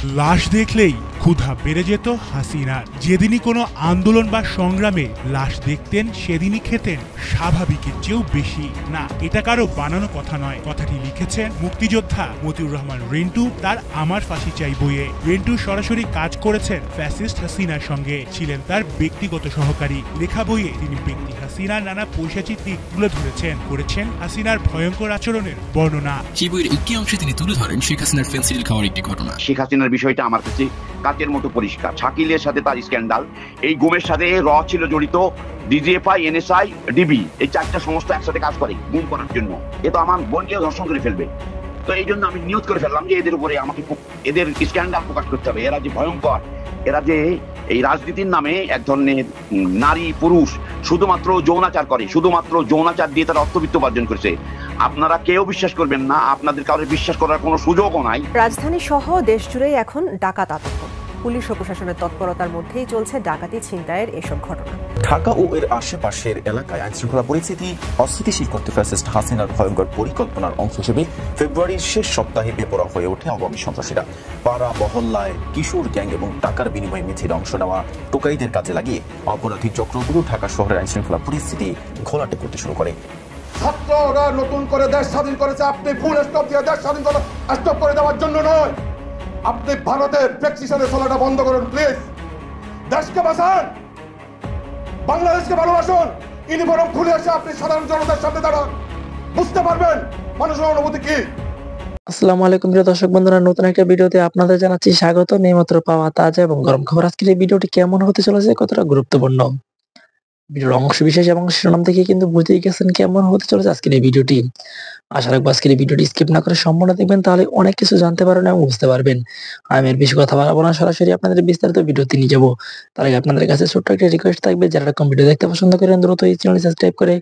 লাশ দেখলেই ক্ষুধা বেড়ে যেত হাসিনার। যেদিনই কোনো আন্দোলন বা সংগ্রামে লাশ দেখতেন সেদিনই খেতেন স্বাভাবিকের চেয়েও বেশি। না, এটা কারো বানানো কথা নয়, কথাটি লিখেছেন মুক্তিযোদ্ধা মতিউর রহমান রিন্টু তার আমার ফাঁসি চাই বইয়ে। রিন্টু সরাসরি কাজ করেছেন ফ্যাসিস্ট হাসিনার সঙ্গে, ছিলেন তার ব্যক্তিগত সহকারী। লেখা বইয়ে তিনি ব্যক্তি হাসিনার নানা পৈশাচিক দিক তুলে ধরেছেন, করেছেন হাসিনার ভয়ঙ্কর আচরণের বর্ণনা। সেই বইয়ের একটি অংশে তিনি তুলে ধরেন শেখ হাসিনার ফেন্সিডিল খাওয়ার একটি ঘটনা। শেখ হাসিনার বিষয়টা আমার কাছে কাচের মতো পরিষ্কার। শাকিলের সাথে তার স্ক্যান্ডাল, এই গুমের সাথে র ছিল জড়িত, ডিজিএফআই, এনএসআই, ডিবি, এই চারটা সংস্থা একসাথে কাজ করে গুম করার জন্য। এ তো আমার বোনকেও ধর্ষণ করে ফেলবে। তো এই জন্য আমি নিয়োগ করে ফেললাম যে এদের উপরে আমাকে এদের স্ক্যান্ডাল প্রকাশ করতে হবে। এরা যে ভয়ঙ্কর, এরা যে এই রাজনীতির নামে এক ধরনের নারী পুরুষ শুধুমাত্র যৌনাচার করে, শুধুমাত্র যৌনাচার দিয়ে তারা অর্থবিত্ত উপার্জন করেছে। আপনারা কেউ বিশ্বাস করবেন না, আপনাদের কাউকে বিশ্বাস করার কোনো সুযোগও নাই। রাজধানী সহ দেশ জুড়েই এখন ডাকাত আতঙ্ক। পুলিশ ও প্রশাসনের তৎপরতার মধ্যেই চলছে ডাকাতি ছিনতাইয়ের এসব ঘটনা। ঢাকা ও এর আশেপাশের এলাকায় আইনশৃঙ্খলা পরিস্থিতি অস্থিতিশীল করতে ফ্যাসিস্ট হাসিনার ভয়ঙ্কর পরিকল্পনার অংশ হিসেবে ফেব্রুয়ারির শেষ সপ্তাহে বেপরোয়া হয়ে ওঠে আওয়ামী সন্ত্রাসীরা। পাড়া মহল্লায় কিশোর গ্যাং এবং টাকার বিনিময়ে মিছিলে অংশ নেওয়া টোকাইদের কাজে লাগিয়ে অপরাধী চক্রগুলো ঢাকা শহরের আইনশৃঙ্খলা পরিস্থিতি ঘোলাটে করতে শুরু করে। ছাত্ররা নতুন করে দেশ স্বাধীন করেছে, আপনি ফুল স্টপ দিয়ে দেশ স্বাধীন স্টপ করে দেওয়ার জন্য নয়। আপনি ভারতের প্রেসক্রিপশনে চলাটা বন্ধ করুন প্লিজ। দেশকে বাঁচান, বাংলাদেশকে ভালোবাসুন। ইউনিফর্ম খুলে এসে আপনি সাধারণ জনতার সামনে দাঁড়ান, বুঝতে পারবেন মানুষের অনুভূতি কি। আসসালামু আলাইকুম প্রিয় দর্শক বন্ধুরা, নতুন একটা ভিডিওতে আপনাদের জানাচ্ছি স্বাগত। এইমাত্র পাওয়া তাজা এবং গরম খবর। আজকের এই ভিডিওটি কেমন হতে চলেছে, কতটা গুরুত্বপূর্ণ, ভিডিওর অংশ বিশেষ এবং শিরোনাম থেকে কিন্তু বুঝতেই গেছেন কেমন হতে চলেছে আজকের এই ভিডিওটি। আশা রাখবো আজকের এই ভিডিওটি স্কিপ না করে সম্পূর্ণ দেখবেন, তাহলে অনেক কিছু জানতে পারবেন এবং বুঝতে পারবেন। আমি এর বেশি কথা বাড়াবো না, সরাসরি আপনাদের বিস্তারিত ভিডিওতে নিয়ে যাবো। তার আগে আপনাদের কাছে ছোট্ট একটা রিকোয়েস্ট থাকবে, যারা এরকম ভিডিও দেখতে পছন্দ করেন দ্রুত এই চ্যানেলটি সাবস্ক্রাইব করে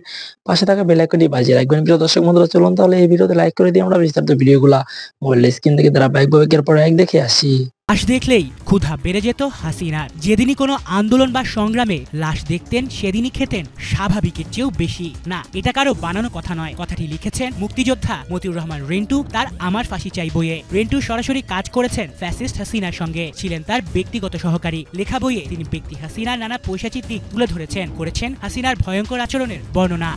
পাশে থাকা বেল আইকনটি বাজিয়ে রাখবেন। প্রিয় দর্শক বন্ধুরা, চলুন তাহলে এই ভিডিওতে লাইক করে দিয়ে আমরা বিস্তারিত ভিডিওগুলা মোবাইলের স্ক্রিন থেকে ধারাবাহিকভাবে একের পর এক দেখে আসি। লাশ দেখলেই ক্ষুধা বেড়ে যেত হাসিনার। যেদিনই কোনো আন্দোলন বা সংগ্রামে লাশ দেখতেন সেদিনই খেতেন স্বাভাবিকের চেয়েও বেশি। না, এটা কারো বানানো কথা নয়, কথাটি লিখেছেন মুক্তিযোদ্ধা মতিউর রহমান রিন্টু তার আমার ফাঁসি চাই বইয়ে। রিন্টু সরাসরি কাজ করেছেন ফ্যাসিস্ট হাসিনার সঙ্গে, ছিলেন তার ব্যক্তিগত সহকারী। লেখা বইয়ে তিনি ব্যক্তি হাসিনার নানা পৈশাচিক দিক তুলে ধরেছেন, করেছেন হাসিনার ভয়ঙ্কর আচরণের বর্ণনা।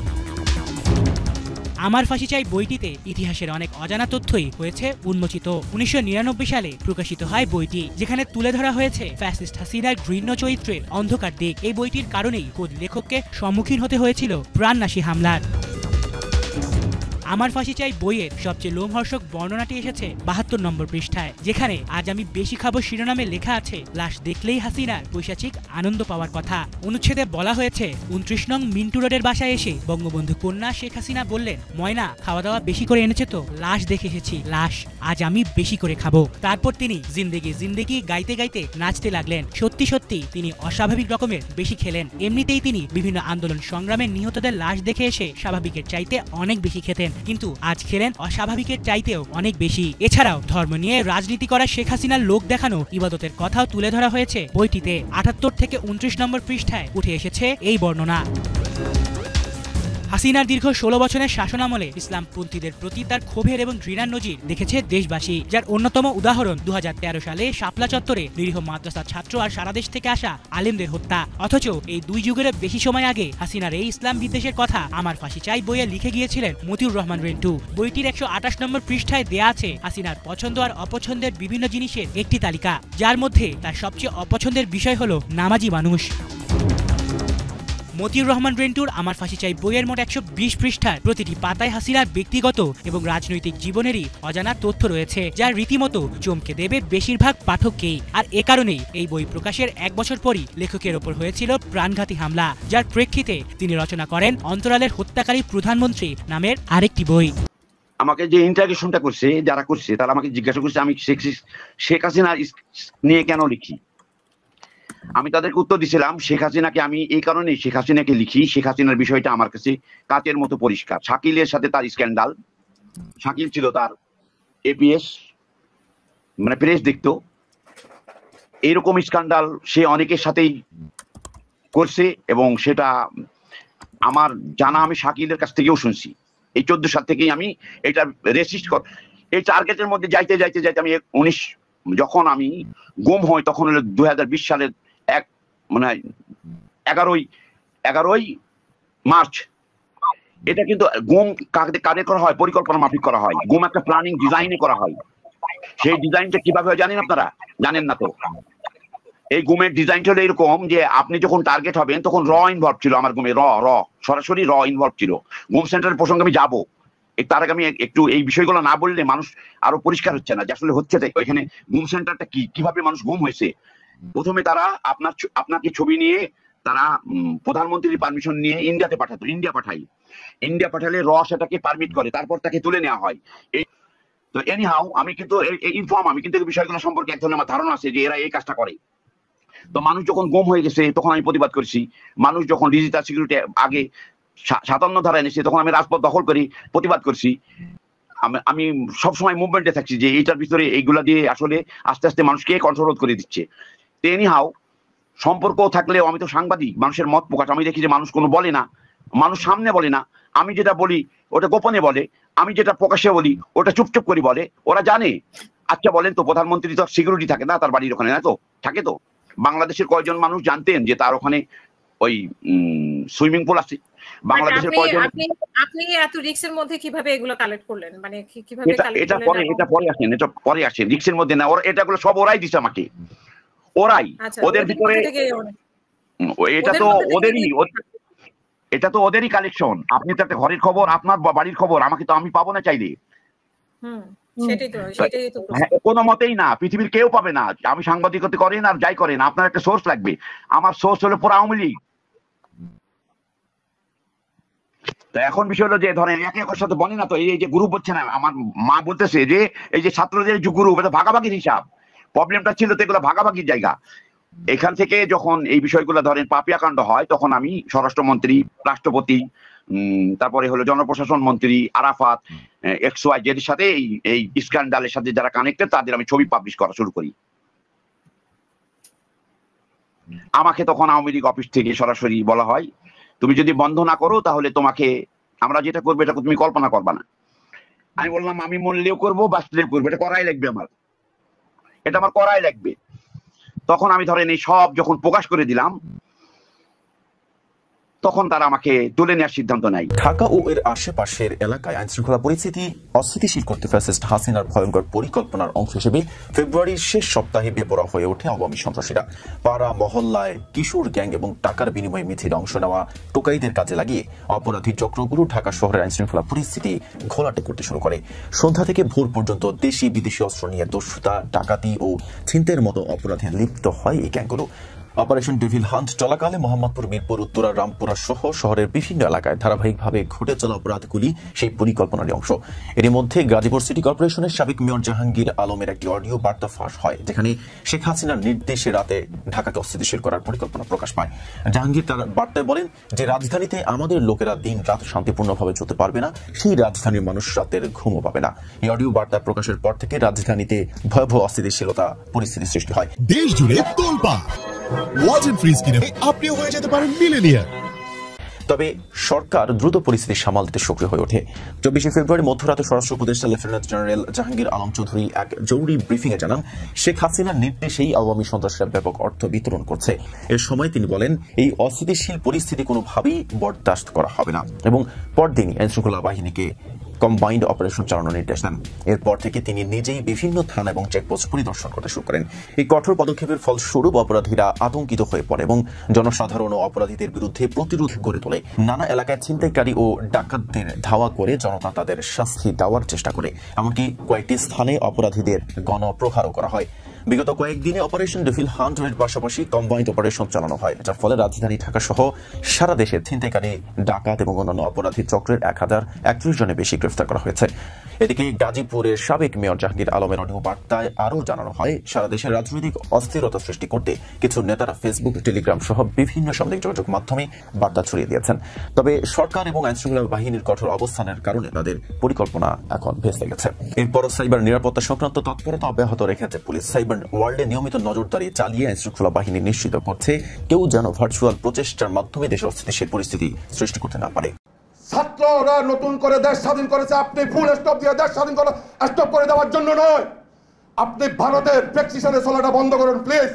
আমার ফাঁসি চাই বইটিতে ইতিহাসের অনেক অজানা তথ্যই হয়েছে উন্মোচিত। 1999 সালে প্রকাশিত হয় বইটি, যেখানে তুলে ধরা হয়েছে ফ্যাসিস্ট হাসিনার ঘৃণ্য চরিত্রের অন্ধকার দিক। এই বইটির কারণেই খোদ লেখককে সম্মুখীন হতে হয়েছিল প্রাণনাশী হামলার। আমার ফাঁসি চাই বইয়ের সবচেয়ে লোমহর্ষক বর্ণনাটি এসেছে 72 নম্বর পৃষ্ঠায়, যেখানে আজ আমি বেশি খাবো শিরোনামে লেখা আছে লাশ দেখলেই হাসিনার পৈশাচিক আনন্দ পাওয়ার কথা। অনুচ্ছেদে বলা হয়েছে 29 নং মিন্টু রোডের বাসায় এসে বঙ্গবন্ধু কন্যা শেখ হাসিনা বললেন, ময়না খাওয়া দাওয়া বেশি করে এনেছে তো? লাশ দেখে এসেছি, লাশ আজ আমি বেশি করে খাবো। তারপর তিনি জিন্দেগি জিন্দেগি গাইতে গাইতে নাচতে লাগলেন। সত্যি সত্যি তিনি অস্বাভাবিক রকমের বেশি খেলেন। এমনিতেই তিনি বিভিন্ন আন্দোলন সংগ্রামে নিহতদের লাশ দেখে এসে স্বাভাবিকের চাইতে অনেক বেশি খেতেন, কিন্তু আজ খেলেন অস্বাভাবিকের চাইতেও অনেক বেশি। এছাড়াও ধর্ম নিয়ে রাজনীতি করা শেখ হাসিনার লোক দেখানো ইবাদতের কথাও তুলে ধরা হয়েছে বইটিতে। 78 থেকে 29 নম্বর পৃষ্ঠায় উঠে এসেছে এই বর্ণনা। হাসিনার দীর্ঘ 16 বছরের শাসনামলে ইসলামপন্থীদের প্রতি তার ক্ষোভের এবং ঘৃণার নজির দেখেছে দেশবাসী, যার অন্যতম উদাহরণ 2013 সালে শাপলা চত্বরে নিরীহ মাদ্রাসা ছাত্র আর সারা দেশ থেকে আসা আলেমদের হত্যা। অথচ এই দুই যুগের বেশি সময় আগে হাসিনার এই ইসলাম বিদ্বেষের কথা আমার ফাঁসি চাই বইয়ে লিখে গিয়েছিলেন মতিউর রহমান রিন্টু। বইটির 128 নম্বর পৃষ্ঠায় দেয়া আছে হাসিনার পছন্দ আর অপছন্দের বিভিন্ন জিনিসের একটি তালিকা, যার মধ্যে তার সবচেয়ে অপছন্দের বিষয় হলো নামাজি মানুষ। মতিউর রহমান রিন্টুর আমার ফাঁসি চাই বইয়ের মোট 120 পৃষ্ঠার প্রতিটি পাতায় হাসিনার ব্যক্তিগত এবং রাজনৈতিক জীবনেরই অজানা তথ্য রয়েছে, যা রীতিমতো চমকে দেবে বেশিরভাগ পাঠককেই। আর এ কারণেই এই বই প্রকাশের 1 বছর পরই লেখকের ওপর হয়েছিল প্রাণঘাতী হামলা, যার প্রেক্ষিতে তিনি রচনা করেন অন্তরালের হত্যাকারী প্রধানমন্ত্রী নামের আরেকটি বই। আমাকে যে ইন্টারভিউশনটা করছে, যারা করছে তারা আমাকে জিজ্ঞাসা করছে আমি শেখ হাসিনা নিয়ে কেন লিখি। আমি তাদেরকে উত্তর দিয়েছিলাম, শেখ হাসিনাকে আমি এই কারণে শেখ হাসিনাকে লিখি, শেখ হাসিনার বিষয়টা আমার কাছে কাচের মতো পরিষ্কার। শাকিলের সাথে তার স্ক্যান্ডাল, শাকিল ছিল তার এপিএস, মানে প্রেস দেখতো, এইরকম স্ক্যান্ডাল সে অনেকের সাথেই করছে এবং সেটা আমার জানা, আমি শাকিলের কাছ থেকেও শুনছি। এই 14 সাল থেকেই আমি এটা রেসিস্ট এই টার্গেটের মধ্যে যাইতে যাইতে যাইতে আমি যখন আমি গুম হই তখন হলো 2020 সালের মানে 11ই মার্চ। এটা কিন্তু গুম কাজে করা হয়, পরিকল্পনা মাফিক করা হয়। গুম একটা প্ল্যানিং ডিজাইনে করা হয়। সেই ডিজাইনটা কিভাবে হয় জানেন আপনারা? জানেন না তো। এই গুমের ডিজাইনটা হলো এরকম যে আপনি যখন টার্গেট হবেন তখন ইনভলভ ছিল আমার গুমে, সরাসরি ইনভলভ ছিল। গুম সেন্টারের প্রসঙ্গে আমি যাবো, তার আগে আমি একটু এই বিষয়গুলো না বললে মানুষ আরো পরিষ্কার হচ্ছে না যে আসলে হচ্ছে এখানে গুম সেন্টারটা কি, কিভাবে মানুষ গুম হয়েছে। প্রথমে তারা আপনাকে ছবি নিয়ে তারা প্রধানমন্ত্রীর পারমিশন নিয়ে ইন্ডিয়াতে পাঠাতো, ইন্ডিয়া পাঠালে সেটাকে পারমিট করে, তারপর তাকে তুলে নেওয়া হয়। তো এনিহাউ আমি কিন্তু আমি কিন্তু বিষয়গুলো সম্পর্কে এক ধরনের আমার ধারণা আছে যে এরা এই কাজটা করে। তো মানুষ যখন গুম হয়ে গেছে তখন আমি প্রতিবাদ করেছি। মানুষ যখন ডিজিটাল সিকিউরিটি আগে 57 ধারা এনেছে তখন আমি রাজপথ দখল করি, প্রতিবাদ করছি। আমি সবসময় মুভমেন্টে থাকছি যে এইটার ভিতরে এইগুলা দিয়ে আসলে আস্তে আস্তে মানুষকে কন্ট্রোল করে দিচ্ছে। তো এনিহাউ সম্পর্ক থাকলেও আমি তো সাংবাদিক, মানুষের মত প্রকাশ আমি দেখি যে মানুষ কোনো বলে না, মানুষ সামনে বলে না। আমি যেটা বলি ওটা গোপনে বলে, আমি যেটা প্রকাশ্যে বলি ওটা চুপচুপ করে বলে। ওরা জানে। আচ্ছা বলেন তো, প্রধানমন্ত্রী তো সিকিউরিটি থাকে না তার বাড়ির ওখানে, না তো থাকে? তো বাংলাদেশের কয়জন মানুষ জানতেন যে তার ওখানে ওই সুইমিং পুল আছে? বাংলাদেশের কয়জন? আপনি এত রিস্কের মধ্যে কিভাবে এগুলো কালেক্ট করলেন? মানে কিভাবে কালেক্ট করলেন? এটা পরে আসেন রিস্কের মধ্যে না। ওরা এটাগুলো সব ওরাই দিছে আমাকে, ওরাই। ওদের ভিতরে এটা তো ওদেরই কালেকশন। আপনি তো একটা ঘরের খবর, আপনার বাড়ির খবর আমাকে তো আমি পাবো না চাইলে। কোনো মতেই না, পৃথিবীর কেউ পাবে না। আমি সাংবাদিকতা করেন আর যাই করেন, আপনার একটা সোর্স লাগবে। আমার সোর্স হলো পুরো আওয়ামী লীগ। তো এখন বিষয় হলো যে ধরেন একে একের সাথে বলে না তো, এই যে গ্রুপ হচ্ছে না, আমার মা বলতেছে যে এই যে ছাত্রদের যে গ্রুপ, এটা ভাগাভাগির হিসাব। প্রবলেমটা ছিল তো এগুলো ভাগাভাগির জায়গা। এখান থেকে যখন এই বিষয়গুলো ধরেন পাপিয়া কাণ্ড হয় তখন আমি স্বরাষ্ট্রমন্ত্রী, রাষ্ট্রপতি, তারপরে হলো জনপ্রশাসন মন্ত্রী আরাফাত, XY এর সাথে এই স্ক্যান্ডালের সাথে যারা কানেক্টেড তাদের আমি ছবি পাবলিশ করা শুরু করি। আমাকে তখন আওয়ামী লীগ অফিস থেকে সরাসরি বলা হয়, তুমি যদি বন্ধ না করো তাহলে তোমাকে আমরা যেটা করবো এটা তুমি কল্পনা করবা না। আমি বললাম আমি মরলেও করবো, বাঁচলেও করবো, এটা করাই লাগবে আমার, এটা আমার করাই লাগবে। তখন আমি ধরেন এই সব যখন প্রকাশ করে দিলাম তখন তারা আমাকে তুলে নেওয়ার সিদ্ধান্ত নেয়। ঢাকা ও এর আশেপাশের এলাকায় আইনশৃঙ্খলা পরিস্থিতি অস্থিতিশীল করতে ফ্যাসিস্ট হাসিনার ভয়ঙ্কর পরিকল্পনার অংশ হিসেবে ফেব্রুয়ারির শেষ সপ্তাহে বেপরোয়া হয়ে ওঠে আওয়ামী সন্ত্রাসীরা। পাড়া মহল্লায় কিশোর গ্যাং এবং টাকার বিনিময়ে মিছিলে অংশ নেওয়া টোকাইদের কাজে লাগিয়ে অপরাধী চক্রগুলো ঢাকা শহরের আইনশৃঙ্খলা পরিস্থিতি ঘোলাটে করতে শুরু করে। সন্ধ্যা থেকে ভোর পর্যন্ত দেশি বিদেশি অস্ত্র নিয়ে দস্যুতা, ডাকাতি ও ছিনতাইয়ের মতো অপরাধে লিপ্ত হয় এই গ্যাংগুলো। অপারেশন ডেভিল হান্ট চলাকালে মোহাম্মদপুর, মিরপুর, উত্তরা, রামপুরা সহ শহরের বিভিন্ন এলাকায় ধারাবাহিকভাবে ঘটে চলা অপরাধগুলি সেই পরিকল্পনার অংশ। এর মধ্যে গাজীপুর সিটি কর্পোরেশনের সাবেক মেয়র জাহাঙ্গীর আলমের একটি অডিও বার্তা ফাঁস হয়, যেখানে শেখ হাসিনার নির্দেশে রাতে ঢাকাকে অস্থিতিশীল করার পরিকল্পনা প্রকাশ পায়। জাহাঙ্গীর তার বার্তায় বলেন যে রাজধানীতে আমাদের লোকেরা দিন রাত শান্তিপূর্ণভাবে চলতে পারবে না, সেই রাজধানীর মানুষ রাতের ঘুমও পাবে না। এই অডিও বার্তা প্রকাশের পর থেকে রাজধানীতে ভয়াবহ অস্থিতিশীলতা পরিস্থিতি সৃষ্টি হয়। দেশ জুড়ে তোলপাড় ওয়ালটন ফ্রিজ কিনে আপনিও হয়ে যেতে পারেন মিলেনিয়ার। তবে সরকার দ্রুত পরিস্থিতি সামাল দিতে সক্রিয় হয়ে ওঠে। 24 ফেব্রুয়ারি মধ্যরাতে স্বরাষ্ট্র উপদেষ্টা লেফটেন্যান্ট জেনারেল জাহাঙ্গীর আলম চৌধুরী এক জরুরি ব্রিফিংয়ে জানান, শেখ হাসিনার নির্দেশেই আওয়ামী সন্ত্রাসীরা ব্যাপক অর্থ বিতরণ করছে। এর সময় তিনি বলেন, এই অস্থিতিশীল পরিস্থিতি কোনোভাবেই বরদাস্ত করা হবে না এবং পরদিনই আইনশৃঙ্খলা বাহিনীকে কম্বাইন্ড অপারেশন চালানোর নির্দেশ দেন। এরপর থেকে তিনি নিজেই বিভিন্ন থানা এবং চেকপোস্ট পরিদর্শন করতে শুরু করেন। এই কঠোর পদক্ষেপের ফলস্বরূপ অপরাধীরা আতঙ্কিত হয়ে পড়ে এবং জনসাধারণ ও অপরাধীদের বিরুদ্ধে প্রতিরোধ গড়ে তোলে। নানা এলাকায় ছিনতাইকারী ও ডাকাতদের ধাওয়া করে জনতা তাদের শাস্তি দেওয়ার চেষ্টা করে। এমনকি কয়েকটি স্থানে অপরাধীদের গণপ্রহারও করা হয়। বিগত কয়েকদিনে অপারেশন ডেভিল হান্টের পাশাপাশি কম্বাইন্ড অপারেশন চালানো হয়, যার ফলে রাজধানী ঢাকা সহ সারা দেশে ছিনতাইকারী, ডাকাত এবং অন্যান্য অপরাধী চক্রের 1031 জনের বেশি গ্রেফতার করা হয়েছে। এদিকে গাজীপুরের সাবেক মেয়র জাহাঙ্গীর আলমের অডিও বার্তায় আরও জানানো হয়, সারা দেশের রাজনৈতিক অস্থিরতা সৃষ্টি করতে কিছু নেতারা ফেসবুক, টেলিগ্রাম সহ বিভিন্ন সামাজিক যোগাযোগ মাধ্যমে বার্তা ছড়িয়ে দিয়েছেন। তবে সরকার এবং আইনশৃঙ্খলা বাহিনীর কঠোর অবস্থানের কারণে তাদের পরিকল্পনা এখন ভেস্তে গেছে। এরপরও সাইবার নিরাপত্তা সংক্রান্ত তৎপরতা অব্যাহত রেখেছে পুলিশ। সাইবার ওয়ার্ল্ডে নিয়মিত নজরদারি চালিয়ে আইনশৃঙ্খলা বাহিনী নিশ্চিত করছে কেউ যেন ভার্চুয়াল প্রচেষ্টার মাধ্যমে দেশের অস্থিতিশীল পরিস্থিতি সৃষ্টি করতে না পারে। ছাত্ররা নতুন করে দেশ স্বাধীন করেছে, আপনি ফুল স্টপ দিয়ে দেশ স্বাধীন স্টপ করে দেওয়ার জন্য নয়। আপনি ভারতের প্রেসক্রিপশনে চলাটা বন্ধ করুন প্লিজ।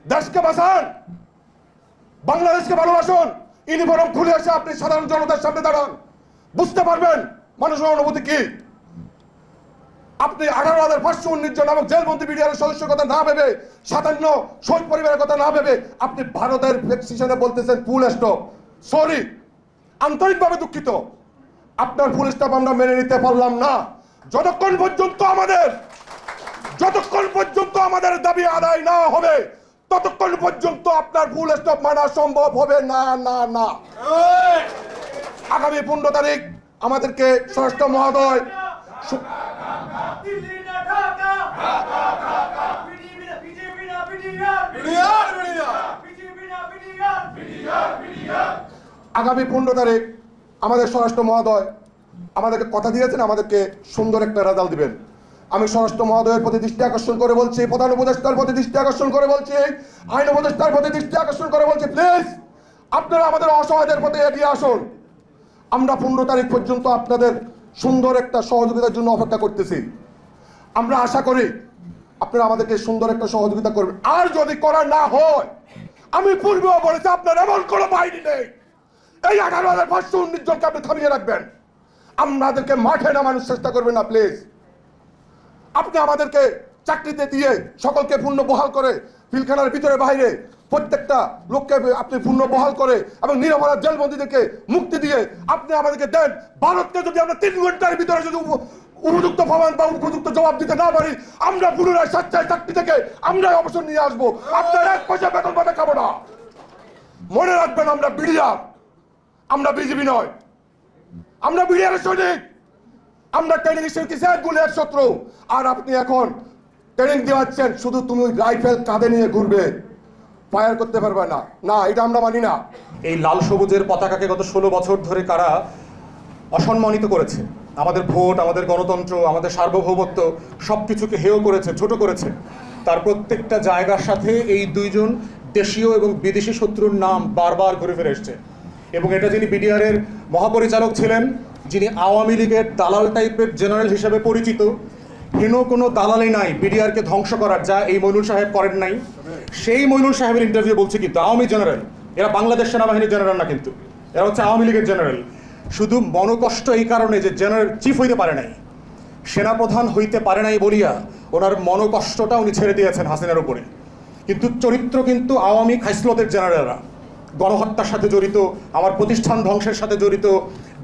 দেশকে বাঁচান, বাংলাদেশকে ভালোবাসুন। ইউনিফর্ম খুলে এসে আপনি সাধারণ জনতার সামনে দাঁড়ান, বুঝতে পারবেন মানুষের অনুভূতি কি। আপনি 18,519 জন নামক জেলবন্দি বিডিআরের সদস্যের কথা না ভেবে, 57 শহীদ পরিবারের কথা না ভেবে আপনি ভারতের প্রেসক্রিপশনে বলতেছেন ফুল স্টপ। সরি, আন্তরিকভাবে দুঃখিত, আপনার ফুল স্টপ আমরা মেনে নিতে পারলাম না। যতক্ষণ পর্যন্ত আমাদের দাবি আদায় না হবে ততক্ষণ পর্যন্ত আপনার ফুল স্টপ মানা সম্ভব হবে না। আগামী 15 তারিখ আমাদেরকে স্বরাষ্ট্র মহোদয় আগামী 15 তারিখ আমাদের স্বরাষ্ট্র মহোদয় আমাদেরকে কথা দিয়েছেন, আমাদেরকে সুন্দর একটা রেজাল্ট দিবেন। আমি স্বরাষ্ট্র মহোদয়ের প্রতি দৃষ্টি আকর্ষণ করে বলছি, প্রধান উপদেষ্টার প্রতি দৃষ্টি আকর্ষণ করে বলছি, আইন উপদেষ্টার প্রতি দৃষ্টি আকর্ষণ করে বলছি, প্লিজ আপনারা আমাদের অসহায়দের প্রতি এগিয়ে আসুন। আমরা 15 তারিখ পর্যন্ত আপনাদের সুন্দর একটা সহযোগিতার জন্য অপেক্ষা করতেছি। আমরা আশা করি আপনারা আমাদেরকে সুন্দর একটা সহযোগিতা করবেন। আর যদি করা না হয়, আমি পূর্বেও বলেছি আপনার এমন কোনো বাহিনী নেই, এই 18,519 জনকে আপনি থামিয়ে রাখবেন। আমাদেরকে মাঠে নামানোর চেষ্টা করবেন না প্লিজ। আপনি আমাদেরকে চাকরিতে দিয়ে সকলকে পূর্ণ বহাল করে, পিলখানার ভিতরে বাইরে প্রত্যেকটা লোককে আপনি পূর্ণ বহাল করে এবং নিরপরাধ জেলবন্দীদেরকে মুক্তি দিয়ে আপনি আমাদেরকে দেন। ভারতকে যদি আমরা 3 ঘন্টার ভিতরে যদি উপযুক্ত প্রমাণ বা উপযুক্ত জবাব দিতে না পারি, আমরা পুনরায় স্বেচ্ছায় চাকরি থেকে আমরাই অবসর নিয়ে আসবো। আপনার 1 পয়সা বেতন ভাতা খাবো না। মনে রাখবেন, আমরা বিডিআর, আমরা বিজেপি নয়, আমরা বিডিআরের সৈনিক। আমরা ট্রেনিং শিখেছি গুলের শত্রু, আর আপনি এখন ট্রেনিং দেওয়াচ্ছেন শুধু তুমি রাইফেল কাঁধে নিয়ে ঘুরবে, ফায়ার করতে পারবে না। না, এটা আমরা মানি না। এই লাল সবুজের পতাকাকে গত 16 বছর ধরে কারা অসম্মানিত করেছে, আমাদের ভোট, আমাদের গণতন্ত্র, আমাদের সার্বভৌমত্ব সবকিছুকে হেয় করেছে, ছোট করেছে, তার প্রত্যেকটা জায়গার সাথে এই 2 জন দেশীয় এবং বিদেশি শত্রুর নাম বারবার ঘুরে ফিরে এসছে। এবং এটা যিনি বিডিআরের মহাপরিচালক ছিলেন, যিনি আওয়ামী লীগের দালাল টাইপের জেনারেল হিসেবে পরিচিত, হেন কোনো দালালই নাই বিডিআরকে ধ্বংস করার, যা এই মইনুল সাহেব করেন নাই। সেই মইনুল সাহেবের ইন্টারভিউ বলছে কিন্তু আওয়ামী জেনারেল, এরা বাংলাদেশ সেনাবাহিনীর জেনারেল না, কিন্তু এরা হচ্ছে আওয়ামী লীগের জেনারেল। শুধু মনোকষ্ট এই কারণে যে জেনারেল চিফ হইতে পারে নাই, সেনাপ্রধান হইতে পারে নাই বলিয়া ওনার মনোকষ্টটা উনি ছেড়ে দিয়েছেন হাসিনার উপরে। কিন্তু চরিত্র কিন্তু আওয়ামী খাইসলতের জেনারেলরা, গণহত্যার সাথে জড়িত, আমার প্রতিষ্ঠান ধ্বংসের সাথে জড়িত,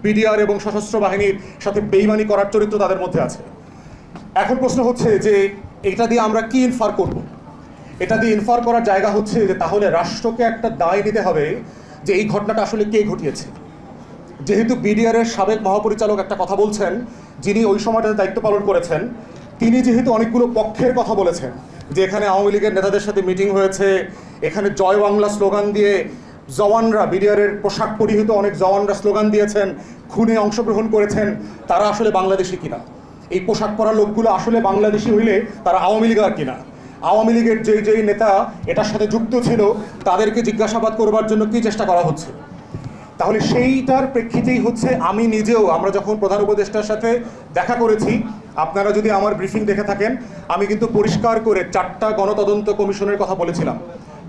বিডিআর এবং সশস্ত্র বাহিনীর সাথে বেইমানি করার চরিত্র তাদের মধ্যে আছে। এখন প্রশ্ন হচ্ছে যে এটা দিয়ে আমরা কি ইনফার করব? এটা দিয়ে ইনফার করার জায়গা হচ্ছে যে তাহলে রাষ্ট্রকে একটা দায় নিতে হবে যে এই ঘটনাটা আসলে কে ঘটিয়েছে। যেহেতু বিডিআরের সাবেক মহাপরিচালক একটা কথা বলছেন, যিনি ওই সময়টাতে দায়িত্ব পালন করেছেন, তিনি যেহেতু অনেকগুলো পক্ষের কথা বলেছেন যে এখানে আওয়ামী লীগের নেতাদের সাথে মিটিং হয়েছে, এখানে জয় বাংলা স্লোগান দিয়ে জওয়ানরা, বিডিআরের পোশাক পরিহিত অনেক জওয়ানরা স্লোগান দিয়েছেন, খুনে অংশগ্রহণ করেছেন, তারা আসলে বাংলাদেশি কিনা, এই পোশাক পরা লোকগুলো আসলে বাংলাদেশি হইলে তারা আওয়ামী লীগার কিনা, আওয়ামী লীগের যেই নেতা এটার সাথে যুক্ত ছিল তাদেরকে জিজ্ঞাসাবাদ করবার জন্য কি চেষ্টা করা হচ্ছে। তাহলে সেইটার প্রেক্ষিতেই হচ্ছে আমি নিজেও, আমরা যখন প্রধান উপদেষ্টার সাথে দেখা করেছি, আপনারা যদি আমার ব্রিফিং দেখে থাকেন, আমি কিন্তু পরিষ্কার করে 4টা গণতদন্ত কমিশনের কথা বলেছিলাম।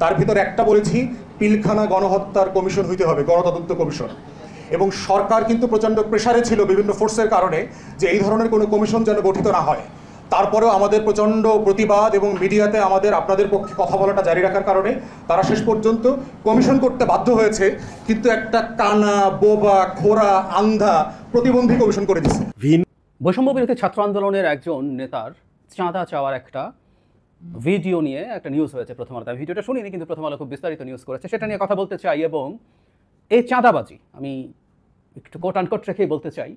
তার ভিতর একটা বলেছি পিলখানা গণহত্যার কমিশন হইতে হবে, গণতদন্ত কমিশন। এবং সরকার কিন্তু প্রচণ্ড প্রেসারে ছিল বিভিন্ন ফোর্সের কারণে যে এই ধরনের কোনো কমিশন যেন গঠিত না হয়। তারপরেও আমাদের প্রচণ্ড প্রতিবাদ এবং মিডিয়াতে আপনাদের পক্ষে কথা বলাটা জারি রাখার কারণে তারা শেষ পর্যন্ত কমিশন করতে বাধ্য হয়েছে, কিন্তু একটা কানা, বোবা, খোরা, আন্ধা প্রতিবন্ধী কমিশন করে দিচ্ছে। বৈষম্য বিরোধী ছাত্র আন্দোলনের একজন নেতার চাঁদা চাওয়ার একটা ভিডিও নিয়ে একটা নিউজ হয়েছে প্রথম আলো। আমি ভিডিওটা শুনিনি, কিন্তু প্রথম আলো খুব বিস্তারিত নিউজ করেছে, সেটা নিয়ে কথা বলতে চাই। এবং এই চাঁদাবাজি, আমি একটু কোট আনকোট রেখেই বলতে চাই,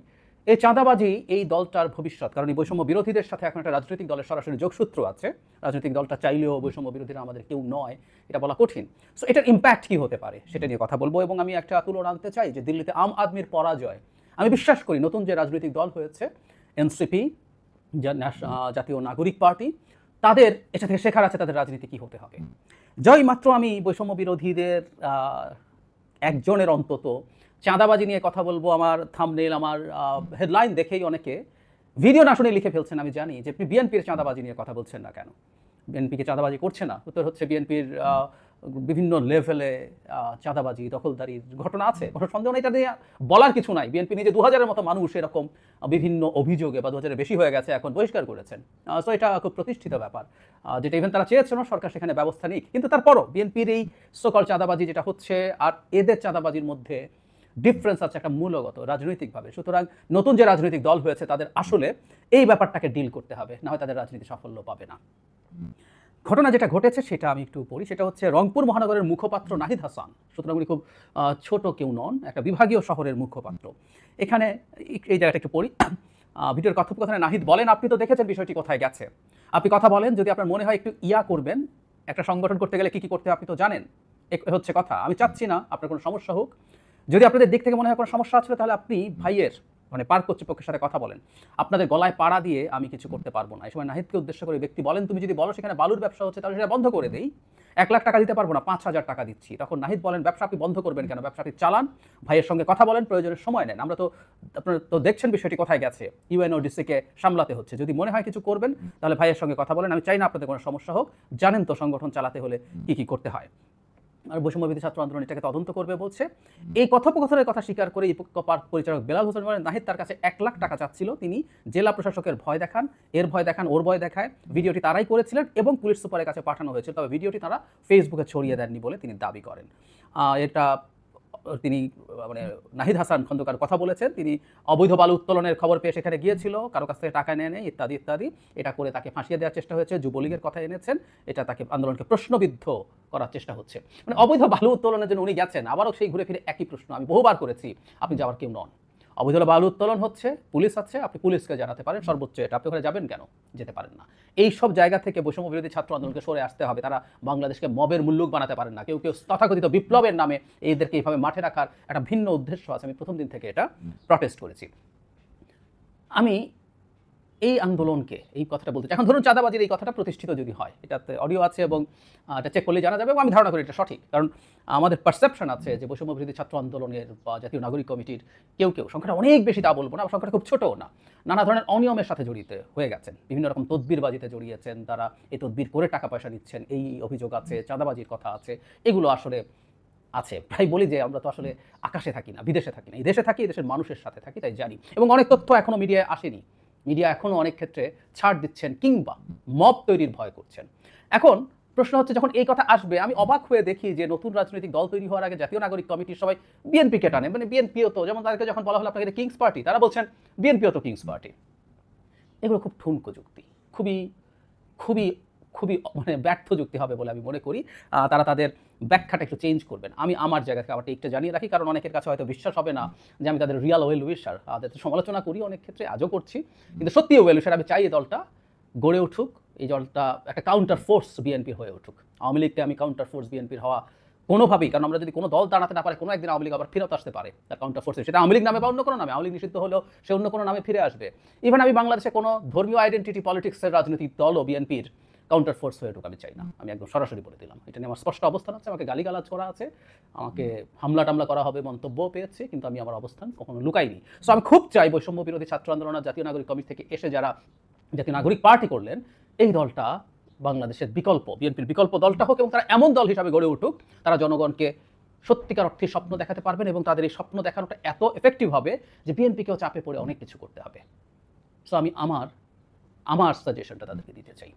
এই চাঁদাবাজি এই দলটার ভবিষ্যৎ। কারণ এই বৈষম্য বিরোধীদের সাথে এখন একটা রাজনৈতিক দলের সরাসরি যোগসূত্র আছে। রাজনৈতিক দলটা চাইলেও বৈষম্য বিরোধীরা আমাদের কেউ নয়, এটা বলা কঠিন। সো এটার ইম্প্যাক্ট কী হতে পারে সেটা নিয়ে কথা বলবো। এবং আমি একটা তুলনা আনতে চাই যে দিল্লিতে আম আদমির পরাজয়, আমি বিশ্বাস করি নতুন যে রাজনৈতিক দল হয়েছে এনসিপি, জাতীয় নাগরিক পার্টি, তাদের এটা থেকে শেখার আছে তাদের রাজনীতি কী হতে হবে। যাই মাত্র আমি বৈষম্য বিরোধীদের একজনের অন্তত চাঁদাবাজি নিয়ে কথা বলবো, আমার থাম্বনেল, আমার হেডলাইন দেখেই অনেকে ভিডিও না শুনে লিখে ফেলছেন আমি জানি যে আপনি বিএনপির চাঁদাবাজি নিয়ে কথা বলছেন না কেন। বিএনপিকে চাঁদাবাজি করছে না, উত্তর হচ্ছে বিএনপির বিভিন্ন লেভেলে চাঁদাবাজি দখলদারির ঘটনা আছে, কোনো সন্দেহ নেই, এটা নিয়ে বলার কিছু নাই। বিএনপি নিজে 2000-এর মতো মানুষ এরকম বিভিন্ন অভিযোগে বা 2000-এর বেশি হয়ে গেছে এখন বহিষ্কার করেছেন। সো এটা খুব প্রতিষ্ঠিত ব্যাপার, যেটা ইভেন তারা চেয়েছিল সরকার সেখানে ব্যবস্থা নিক। কিন্তু তারপরও বিএনপির এই সকল চাঁদাবাজি যেটা হচ্ছে আর এদের চাঁদাবাজির মধ্যে ডিফারেন্স আছে একটা মূলগত রাজনৈতিকভাবে। সুতরাং নতুন যে রাজনৈতিক দল হয়েছে তাদের আসলে এই ব্যাপারটাকে ডিল করতে হবে, না হয় তাদের রাজনীতি সাফল্য পাবে না। ঘটনা যেটা ঘটেছে সেটা আমি একটু পড়ি। সেটা হচ্ছে রংপুর মহানগরের মুখপাত্র নাহিদ হাসান, সুতরাং উনি খুব ছোট কেউ নন, একটা বিভাগীয় শহরের মুখপাত্র। এখানে এই জায়গাটা একটু পড়ি। ভিডিওর কথোপকথনে নাহিদ বলেন, আপনি তো দেখেছেন বিষয়টি কোথায় গেছে, আপনি কথা বলেন, যদি আপনার মনে হয় একটু করবেন, একটা সংগঠন করতে গেলে কী কী করতে আপনি তো জানেন, হচ্ছে কথা। আমি চাচ্ছি না আপনার কোনো সমস্যা হোক, যদি আপনাদের দিক থেকে মনে হয় কোনো সমস্যা আছে তাহলে আপনি ভাইয়ের মানে পার্ক কর্তৃপক্ষের সাথে কথা বলেন, আপনাদের গলায় পাড়া দিয়ে আমি কিছু করতে পারবো না। এই সময় নাহিদকে উদ্দেশ্য করে ব্যক্তি বলেন, তুমি যদি বলো সেখানে বালুর ব্যবসা হচ্ছে তাহলে সেটা বন্ধ করে দেই, 1 লাখ টাকা দিতে পারবো না, 5000 টাকা দিচ্ছি। তখন নাহিদ বলেন, ব্যবসা আপনি বন্ধ করবেন কেন, ব্যবসা আপনি চালান, ভাইয়ের সঙ্গে কথা বলেন, প্রয়োজনের সময় নেন, আমরা তো আপনারা তো দেখছেন বিষয়টি কোথায় গেছে, ইউএনওডিসিকে সামলাতে হচ্ছে, যদি মনে হয় কিছু করবেন তাহলে ভাইয়ের সঙ্গে কথা বলেন, আমি চাই না আপনাদের কোনো সমস্যা হোক, জানেন তো সংগঠন চালাতে হলে কী কী করতে হয়। আর বৈষম্যবিরোধী ছাত্র আন্দোলন এটাকে তদন্ত করবে বলছে। এই কথোপকথনের কথা স্বীকার করে পার্ক পরিচালক বেলাল হোসেন বলেন, নাহিদ তার কাছে 1 লাখ টাকা চাচ্ছিল, তিনি জেলা প্রশাসকের ভয় দেখান, এর ভয় দেখান, ওর ভয় দেখায়, ভিডিওটি তারাই করেছিলেন এবং পুলিশ সুপারের কাছে পাঠানো হয়েছিল, তবে ভিডিওটি তারা ফেসবুকে ছড়িয়ে দেননি বলে তিনি দাবি করেন। এটা তিনি মানে নাহিদ হাসান খন্দকার কথা বলেছেন, তিনি অবৈধ বালু উত্তোলনের খবর পেয়ে সেখানে গিয়েছিল, কারো কাছ থেকে টাকা নেয় ইত্যাদি ইত্যাদি, এটা করে তাকে ফাঁসিয়ে দেওয়ার চেষ্টা হয়েছে, যুবলীগের কথা এনেছেন, এটা তাকে আন্দোলনকে প্রশ্নবিদ্ধ করার চেষ্টা হচ্ছে। মানে অবৈধ বালু উত্তোলনের জন্য উনি গেছেন, আবারও সেই ঘুরে ফিরে একই প্রশ্ন আমি বহুবার করেছি, আপনি যাওয়ার কেউ নন। অবৈধ বালু উত্তোলন হচ্ছে, পুলিশ আছে, আপনি পুলিশকে জানাতে পারেন, সর্বোচ্চ এটা আপনি ওখানে যাবেন কেন, যেতে পারেন না। এই সব জায়গা থেকে বৈষম্য বিরোধী ছাত্র আন্দোলনকে সরে আসতে হবে, তারা বাংলাদেশকে মবের মূল্যক বানাতে পারেন না। কেউ কেউ তথাকথিত বিপ্লবের নামে এদেরকে এইভাবে মাঠে রাখার একটা ভিন্ন উদ্দেশ্য আছে, আমি প্রথম দিন থেকে এটা প্রটেস্ট করেছি। আমি এই আন্দোলনকে এই কথাটা বলতে চাই, এখন ধরুন চাঁদাবাজির এই কথাটা প্রতিষ্ঠিত যদি হয়, এটাতে অডিও আছে এবং এটা চেক করলে জানা যাবে, এবং আমি ধারণা করি এটা সঠিক, কারণ আমাদের পারসেপশন আছে যে বৈষম্য বিরোধী ছাত্র আন্দোলনের বা জাতীয় নাগরিক কমিটির কেউ কেউ, সংখ্যাটা অনেক বেশি তা বলবো না, সংখ্যাটা খুব ছোটও না, নানা ধরনের অনিয়মের সাথে জড়িত হয়ে গেছেন, বিভিন্ন রকম তদবিরবাজিতে জড়িয়েছেন, তারা এই তদবির করে টাকা পয়সা নিচ্ছেন, এই অভিযোগ আছে, চাঁদাবাজির কথা আছে, এগুলো আসলে আছে। প্রায় বলি যে আমরা তো আসলে আকাশে থাকি না, বিদেশে থাকি না, এই দেশে থাকি, এই দেশের মানুষের সাথে থাকি, তাই জানি, এবং অনেক তথ্য এখনও মিডিয়ায় আসেনি, মিডিয়া এখনও অনেক ক্ষেত্রে ছাড় দিচ্ছেন কিংবা মব তৈরির ভয় করছেন। এখন প্রশ্ন হচ্ছে, যখন এই কথা আসবে আমি অবাক হয়ে দেখি যে নতুন রাজনৈতিক দল তৈরি হওয়ার আগে জাতীয় নাগরিক কমিটির সবাই বিএনপিকে টানে, মানে বিএনপিও তো, যেমন তাদেরকে যখন বলা হলো আপনাকে কিংস পার্টি, তারা বলছেন বিএনপিও তো কিংস পার্টি। এগুলো খুব ঠুনকো যুক্তি, খুবই খুবই খুবই মানে ব্যর্থ যুক্তি হবে বলে আমি মনে করি। তারা তাদের ব্যাখ্যাটা একটু চেঞ্জ করবেন। আমি আমার জায়গা থেকে আবার একটু জানিয়ে রাখি, কারণ অনেকের কাছে হয়তো বিশ্বাস হবে না যে আমি তাদের রিয়াল ওয়েল উইশার, তাদের সমালোচনা করি অনেক ক্ষেত্রে, আজও করছি, কিন্তু সত্যি ওয়েল উইশার। আমি চাই এই দলটা গড়ে উঠুক, এই দলটা একটা কাউন্টার ফোর্স বিএনপির হয়ে উঠুক। আওয়ামী লীগকে আমি কাউন্টার ফোর্স বিএনপির হওয়া কোনোভাবেই, কারণ আমরা যদি কোনো দল দাঁড়াতে না পারে, কোনো একদিন আওয়ামী লীগ আবার ফেরত আসতে পারে তার কাউন্টার ফোর্সে, সেটা আওয়ামী লীগ নামে বা অন্য কোনো নামে, আওয়ামী লীগ নিষিদ্ধ হলেও সে অন্য কোনো নামে ফিরে আসবে। ইভেন আমি বাংলাদেশে কোনো ধর্মীয় আইডেন্টিটি পলিটিক্সের রাজনৈতিক দলও বিএনপির কাউন্টার ফোর্স হয়ে উঠুক আমি চাই না, আমি একদম সরাসরি বলে দিলাম। এটা নিয়ে আমার স্পষ্ট অবস্থান আছে, আমাকে গালিগালাজ করা আছে, আমাকে হামলা টামলা করা হবে মন্তব্যও পেয়েছি, কিন্তু আমি আমার অবস্থান কখনো লুকাইনি। সো আমি খুব চাই বৈষম্য বিরোধী ছাত্র আন্দোলন জাতীয় নাগরিক কমিটি থেকে এসে যারা জাতীয় নাগরিক পার্টি করলেন, এই দলটা বাংলাদেশের বিকল্প, বিএনপির বিকল্প দলটা হোক, এবং তারা এমন দল হিসাবে গড়ে উঠুক তারা জনগণকে সত্যিকার অর্থে স্বপ্ন দেখাতে পারবেন, এবং তাদের এই স্বপ্ন দেখানোটা এত এফেক্টিভ হবে যে বিএনপিকেও চাপে পড়ে অনেক কিছু করতে হবে। সো আমি আমার সাজেশনটা তাদেরকে দিতে চাই,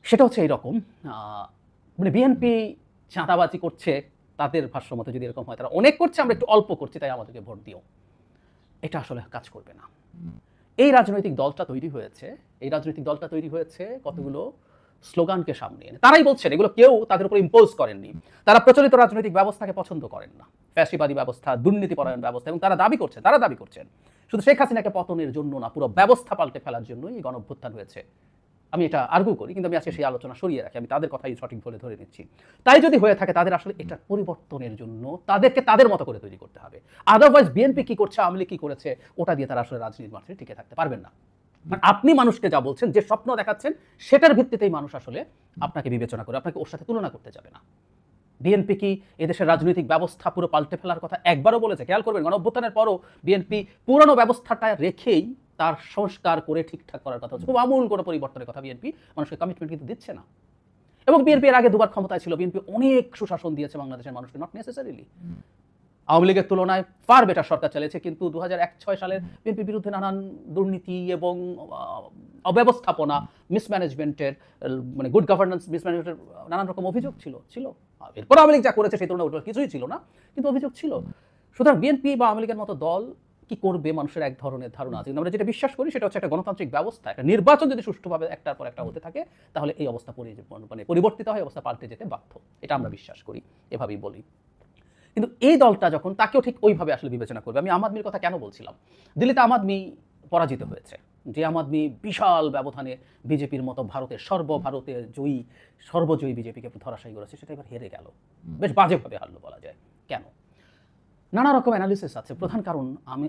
সেটা হচ্ছে এইরকম, মানে বিএনপি চাঁদাবাজি করছে, তাদের ভাষ্য মতো যদি এরকম হয়, তারা অনেক করছে, আমরা একটু অল্প করছি তাই আমাদেরকে ভোট দিও, এটা আসলে কাজ করবে না। এই রাজনৈতিক দলটা তৈরি হয়েছে কতগুলো স্লোগানকে সামনে এনে, তারাই বলছেন, এগুলো কেউ তাদের উপর ইম্পোজ করেননি, তারা প্রচলিত রাজনৈতিক ব্যবস্থাকে পছন্দ করেন না, ফ্যাসিবাদী ব্যবস্থা, দুর্নীতিপরায়ণ ব্যবস্থা, এবং তারা দাবি করছেন শুধু শেখ হাসিনাকে পতনের জন্য না, পুরো ব্যবস্থা পাল্টে ফেলার জন্যই এই গণঅভ্যুত্থান হয়েছে। আমি এটা আর্গু করি, কিন্তু আমি আজকে সেই আলোচনা সরিয়ে রাখি, আমি তাদের কথাই সঠিক বলে ধরে নিচ্ছি। তাই যদি হয়ে থাকে, তাদের আসলে এটা পরিবর্তনের জন্য তাদেরকে তাদের মতো করে তৈরি করতে হবে। আদারওয়াইজ বিএনপি কি করছে, আওয়ামী লীগ কি করেছে, ওটা দিয়ে তারা আসলে রাজনীতির মাঠে টিকে থাকতে পারবেন না। আপনি মানুষকে যা বলছেন, যে স্বপ্ন দেখাচ্ছেন, সেটার ভিত্তিতেই মানুষ আসলে আপনাকে বিবেচনা করে, আপনাকে ওর সাথে তুলনা করতে যাবে না। বিএনপি কি এদেশের রাজনৈতিক ব্যবস্থা পুরো পাল্টে ফেলার কথা একবারও বলেছে? খেয়াল করবেন, গণঅভ্যুত্থানের পরও বিএনপি পুরনো ব্যবস্থাটা রেখেই তার সংস্কার করে ঠিকঠাক করার কথা হচ্ছে। খুব আমূল কোনো পরিবর্তনের কথা বিএনপি মানুষকে কমিটমেন্ট কিন্তু দিচ্ছে না। এবং বিএনপি এর আগে দুবার ক্ষমতায় ছিল, বিএনপি অনেক সুশাসন দিয়েছে বাংলাদেশের মানুষকে, নট নেসেসারিলি আওয়ামী লীগের তুলনায় ফার বেটার সরকার চালিয়েছে, কিন্তু 2001-06 সালের বিএনপির বিরুদ্ধে নানান দুর্নীতি এবং অব্যবস্থাপনা, মিসম্যানেজমেন্টের মানে গুড গভর্নেন্স মিসম্যানেজমেন্টের নানান রকম অভিযোগ ছিল। এরপর আওয়ামী লীগ যা করেছে সেই তুলনায় ওটা কিছুই ছিল না, কিন্তু অভিযোগ ছিল। সুতরাং বিএনপি বা আওয়ামী লীগের মতো দল কি করবে মানুষের এক ধরনের ধারণা আছে। আমরা যেটা বিশ্বাস করি সেটা হচ্ছে একটা গণতান্ত্রিক ব্যবস্থা, একটা নির্বাচন যদি সুষ্ঠুভাবে একটার পর একটা হতে থাকে তাহলে এই অবস্থা মানে পরিবর্তিত হয়, অবস্থা পাল্টে যেতে বাধ্য, এটা আমরা বিশ্বাস করি, এভাবেই বলি। কিন্তু এই দলটা যখন তাকেও ঠিক ওইভাবে আসলে বিবেচনা করবে। আমি আম আদমির কথা কেন বলছিলাম, দিল্লিতে আম আদমি পরাজিত হয়েছে, যে আম আদমি বিশাল ব্যবধানে বিজেপির মতো ভারতের সর্বজয়ী বিজেপিকে ধরাশায়ী করেছে, সেটা এবার হেরে গেল, বেশ বাজেভাবে হারলো বলা যায়। কেন? নানা রকম অ্যানালিসিস আছে। প্রধান কারণ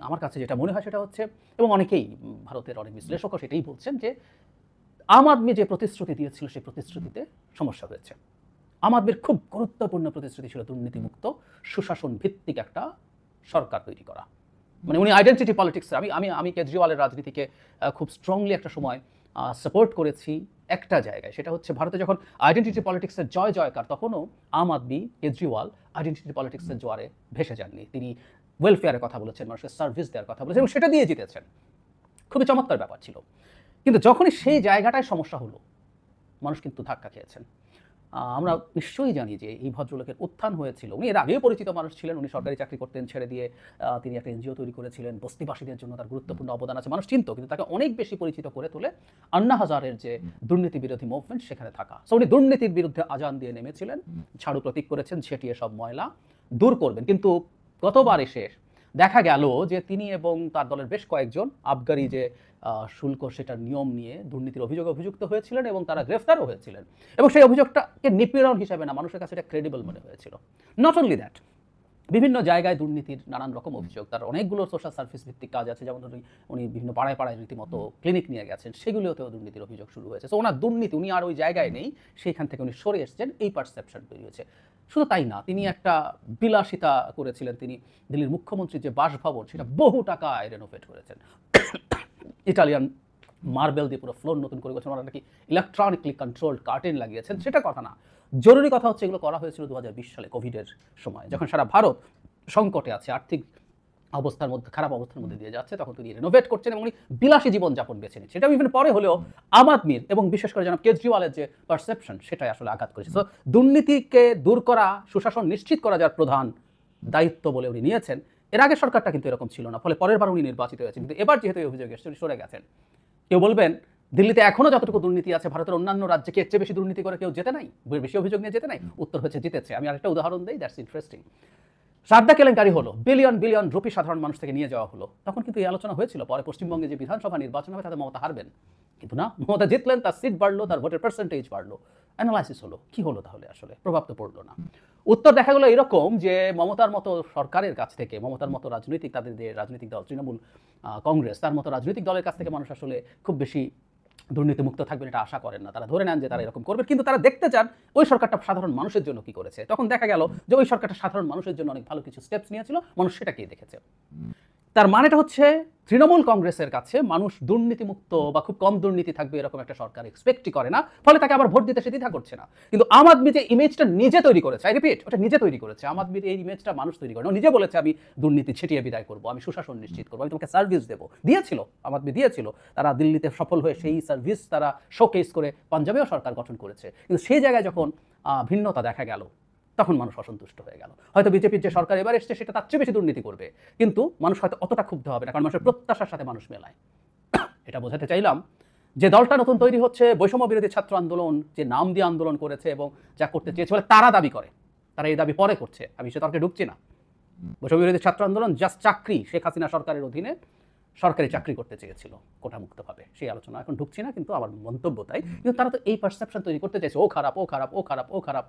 আমার কাছে যেটা মনে হয় সেটা হচ্ছে, এবং অনেকেই ভারতের অনেক বিশ্লেষকও সেটাই বলছেন, যে আম আদমি যে প্রতিশ্রুতি দিয়েছিল সেই প্রতিশ্রুতিতে সমস্যা হয়েছে। আম আদমির খুব গুরুত্বপূর্ণ প্রতিশ্রুতি ছিল দুর্নীতিমুক্ত সুশাসন ভিত্তিক একটা সরকার তৈরি করা। মানে উনি আইডেন্টিটি পলিটিক্স, আমি কেজরিওয়ালের রাজনীতিকে খুব স্ট্রংলি একটা সময় সাপোর্ট করেছি একটা জায়গায়, সেটা হচ্ছে ভারতে যখন আইডেন্টিটি পলিটিক্সের জয়কার, তখনও আম আদমি, কেজরিওয়াল আইডেন্টিটি পলিটিক্সের জোয়ারে ভেসে যাননি। তিনি ওয়েলফেয়ারের কথা বলেছেন, মানুষের সার্ভিস দেওয়ার কথা বলেছেন, এবং সেটা দিয়ে জিতেছেন। খুবই চমৎকার ব্যাপার ছিল। কিন্তু যখনই সেই জায়গাটায় সমস্যা হলো, মানুষ কিন্তু ধাক্কা খেয়েছেন। আমরা নিশ্চয়ই জানি যে এই ভদ্রলোকের উত্থান হয়েছিল, উনি এর আগেও পরিচিত মানুষ ছিলেন, উনি সরকারি চাকরি করতেন ছেড়ে দিয়ে তিনি একটা এনজিও তৈরি করেছিলেন, বস্তিবাসীদের জন্য তার গুরুত্বপূর্ণ অবদান আছে, মানুষ চিনত, কিন্তু তাকে অনেক বেশি পরিচিত করে তোলে আন্না হাজারের যে দুর্নীতি বিরোধী মুভমেন্ট, সেখানে থাকা। সো উনি দুর্নীতির বিরুদ্ধে আজান দিয়ে নেমেছিলেন, ঝাড়ু প্রতীক করেছেন, ছেটিয়ে সব ময়লা দূর করবেন। কিন্তু গতবার এসে দেখা গেল যে তিনি এবং তার দলের বেশ কয়েকজন আবগারি যে শুল্ক সেটার নিয়ম নিয়ে দুর্নীতির অভিযোগে অভিযুক্ত হয়েছিলেন, এবং তারা গ্রেফতারও হয়েছিলেন, এবং সেই অভিযোগটাকে নিপীড়ন হিসেবে না, মানুষের কাছে এটা ক্রেডিবল মনে হয়েছিল। নট অনলি দ্যাট, বিভিন্ন জায়গায় দুর্নীতির নানান রকম অভিযোগ, তার অনেকগুলো সোশ্যাল সার্ভিস ভিত্তিক কাজ আছে, যেমন উনি বিভিন্ন পাড়ায় রীতিমতো ক্লিনিক নিয়ে গেছেন, সেগুলোতেও দুর্নীতির অভিযোগ শুরু হয়েছে। সো ওনার দুর্নীতি, উনি আর ওই জায়গায় নেই, সেইখান থেকে উনি সরে এসেছেন, এই পারসেপশন তৈরি হয়েছে। শুধু তাই না, তিনি একটা বিলাসিতা করেছিলেন, তিনি দিল্লির মুখ্যমন্ত্রীর যে বাসভবন সেটা বহু টাকায় রেনোভেট করেছেন, ইটালিয়ান মার্বেল দিয়ে পুরো ফ্লোর নতুন করে গেছেন, ওরা নাকি ইলেকট্রনিকলি কন্ট্রোলড কার্টেন লাগিয়েছেন, সেটা কথা না। জরুরি কথা হচ্ছে এগুলো করা হয়েছিল 2020 সালে কোভিডের সময়, যখন সারা ভারত সংকটে আছে, আর্থিক অবস্থার মধ্যে খারাপ অবস্থার মধ্যে দিয়ে যাচ্ছে, তখন তিনি রেনোভেট করছেন এবং উনি বিলাসী জীবনযাপন বেছে নিচ্ছেন। সেটা ইভেন পরে হলেও আম আদমির এবং বিশেষ করে জনাব কেজরিওয়ালের যে পারসেপশন, সেটাই আসলে আঘাত করেছে। তো দুর্নীতিকে দূর করা, সুশাসন নিশ্চিত করা যার প্রধান দায়িত্ব বলে উনি নিয়েছেন, এর আগে সরকারটা কিন্তু এরকম ছিল না, ফলে পরের বার উনি নির্বাচিত হয়েছেন, কিন্তু এবার যেহেতু এই অভিযোগ এসেছে উনি সরে গেছেন। কেউ বলবেন দিল্লিতে এখনো যতটুকু দুর্নীতি আছে ভারতের অন্যান্য রাজ্যে কি এর চেয়ে বেশি দুর্নীতি করে কেউ যেতে নাই, বেশি অভিযোগ নিয়ে যেতে নাই? উত্তর হচ্ছে জিতেছে। আমি আরেকটা উদাহরণ দিই, দ্যাটস ইন্টারেস্টিং। সারদা কেলেঙ্কারি হলো, বিলিয়ন রুপি সাধারণ মানুষ থেকে নিয়ে যাওয়া হলো, তখন কিন্তু এই আলোচনা হয়েছিল পরে পশ্চিমবঙ্গে যে বিধানসভা নির্বাচন হবে তাতে মমতা হারবেন, কিন্তু না, মমতা জিতলেন, তার সিট বাড়লো, তার ভোটের পার্সেন্টেজ বাড়লো। অ্যানালাইসিস হলো, কি হলো তাহলে, আসলে প্রভাব তো পড়লো না। উত্তর দেখা গেলো এরকম যে মমতার মতো সরকারের কাছ থেকে, মমতার মতো তাদের যে রাজনৈতিক দল তৃণমূল কংগ্রেস, তার মতো রাজনৈতিক দলের কাছ থেকে মানুষ আসলে খুব বেশি দুর্নীতিমুক্ত থাকবেন এটা আশা করেন না। তারা ধরে নেন যে তারা এরকম করবে, কিন্তু তারা দেখতে চান ওই সরকারটা সাধারণ মানুষের জন্য কি করেছে। তখন দেখা গেল যে ওই সরকারটা সাধারণ মানুষের জন্য অনেক ভালো কিছু স্টেপস নিয়েছিল, মানুষ সেটাকেই দেখেছে। তার মানেটা হচ্ছে তৃণমূল কংগ্রেসের কাছে মানুষ দুর্নীতিমুক্ত বা খুব কম দুর্নীতি থাকবে এরকম একটা সরকার এক্সপেক্টই করে না, ফলে তাকে আবার ভোট দিতে সে দ্বিধা করছে না। কিন্তু আম আদমি যে ইমেজটা নিজে তৈরি করেছে, আই রিপিট, ওটা নিজে তৈরি করেছে। আম আদমির এই ইমেজটা মানুষ তৈরি করে না, নিজে বলেছে আমি দুর্নীতি ছেটিয়ে বিদায় করবো, আমি সুশাসন নিশ্চিত করবো, আমি তোমাকে সার্ভিস দেবো, দিয়েছিল, আম আদমি দিয়েছিল। তারা দিল্লিতে সফল হয়ে সেই সার্ভিস তারা শোকেস করে পাঞ্জাবেও সরকার গঠন করেছে, কিন্তু সেই জায়গায় যখন ভিন্নতা দেখা গেল তখন মানুষ অসন্তুষ্ট হয়ে গেল। হয়তো বিজেপির যে সরকার এবার এসছে সেটা তার চেয়ে বেশি দুর্নীতি করবে, কিন্তু মানুষ হয়তো অতটা ক্ষুব্ধ হবে না, কারণ মানুষের প্রত্যাশার সাথে মানুষ মেলায়। এটা বোঝাতে চাইলাম যে দলটা নতুন তৈরি হচ্ছে, বৈষম্য বিরোধী ছাত্র আন্দোলন যে নাম দিয়ে আন্দোলন করেছে এবং যা করতে চেয়েছে বলে তারা দাবি করে, তারা এই দাবি পরে করছে, আমি সে তর্কে ঢুকছি না। বৈষম্য বিরোধী ছাত্র আন্দোলন জাস্ট চাকরি, শেখ হাসিনা সরকারের অধীনে সরকারি চাকরি করতে চেয়েছিল কোটামুক্তভাবে, সেই আলোচনা এখন ঢুকছি না, কিন্তু আমার মন্তব্য তাই। কিন্তু তারা তো এই পারসেপশন তৈরি করতে চাইছে, ও খারাপ, ও খারাপ, ও খারাপ, ও খারাপ।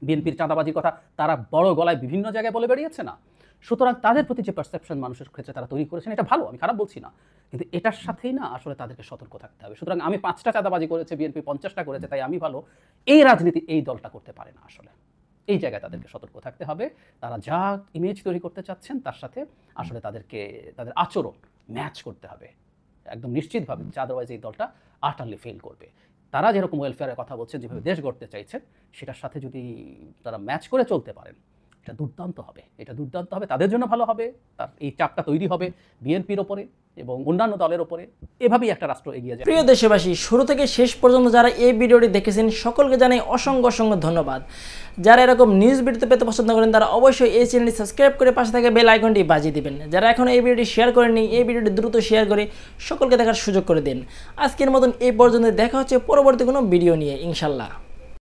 বিএনপির চাঁদাবাজির কথা তারা বড় গলায় বিভিন্ন জায়গায় বলে বেরিয়েছে না, সুতরাং তাদের প্রতি যে পারসেপশন মানুষের ক্ষেত্রে তারা তৈরি করেছেন এটা ভালো, আমি খারাপ বলছি না, কিন্তু এটার সাথেই না আসলে তাদেরকে সতর্ক থাকতে হবে। সুতরাং আমি 5টা চাঁদাবাজি করেছে, বিএনপি 50টা করেছে, তাই আমি ভালো, এই রাজনীতি এই দলটা করতে পারে না। আসলে এই জায়গায় তাদেরকে সতর্ক থাকতে হবে। তারা যা ইমেজ তৈরি করতে চাচ্ছেন তার সাথে আসলে তাদেরকে তাদের আচরণ ম্যাচ করতে হবে, একদম নিশ্চিতভাবে, আদারওয়াইজ এই দলটা আটারলি ফেল করবে। তারা যেরকম ওয়েলফেয়ারের কথা বলছেন, যেভাবে দেশ গড়তে চাইছেন, সেটার সাথে যদি তারা ম্যাচ করে চলতে পারেন, এটা দুর্দান্ত হবে, এটা দুর্দান্ত হবে, তাদের জন্য ভালো হবে, তার এই চাপটা তৈরি হবে বিএনপির ওপরে এবং অন্যান্য দলের ওপরে, এভাবেই একটা রাষ্ট্র এগিয়ে যায়। প্রিয় দেশবাসী, শুরু থেকে শেষ পর্যন্ত যারা এই ভিডিওটি দেখেছেন সকলকে জানাই অসংখ্য অসংখ্য ধন্যবাদ। যারা এরকম নিউজ ভিডিও পেতে পছন্দ করেন তারা অবশ্যই এই চ্যানেলটি সাবস্ক্রাইব করে পাশে থাকা বেল আইকনটি বাজিয়ে দিবেন। যারা এখন এই ভিডিওটি শেয়ার করেননি, এই ভিডিওটি দ্রুত শেয়ার করে সকলকে দেখার সুযোগ করে দিন। আজকের মতন এই পর্যন্ত, দেখা হচ্ছে পরবর্তী কোনো ভিডিও নিয়ে ইনশাল্লাহ।